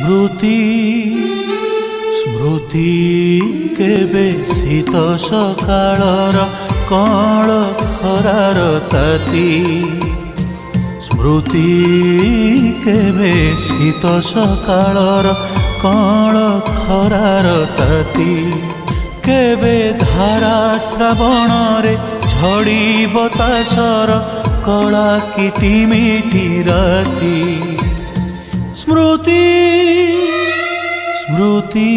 स्मृति स्मृति केबे शीत सकाळर कळ खरार ताती स्मृति केबे शीत सकाळर कळ खरार ताती केबे धारा श्रावण रे झड़ी बतासर कला किटिमिटी राती स्मृति स्मृति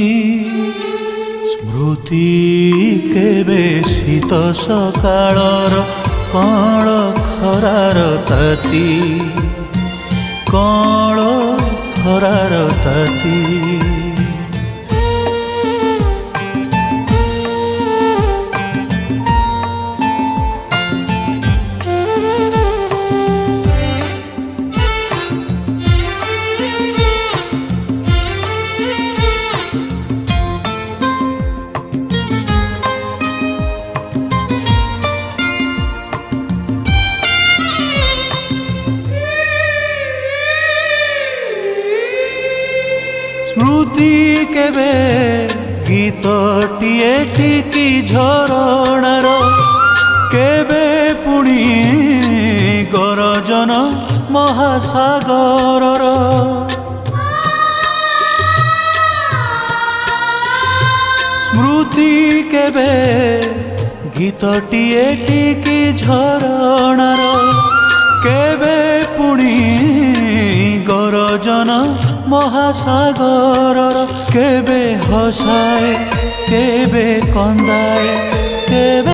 स्मृति केबे शीत सकाळर कळ खरार ताती कळ खरार ताती स्मृति केबे गीतटिए ठिकी झरणार केबे पुणी गरजन महासागरर स्मृति केबे गीतटिए ठिकी झरणार केबे पुणी गरजन महासागर केबे हसाए केबे कंदाए केबे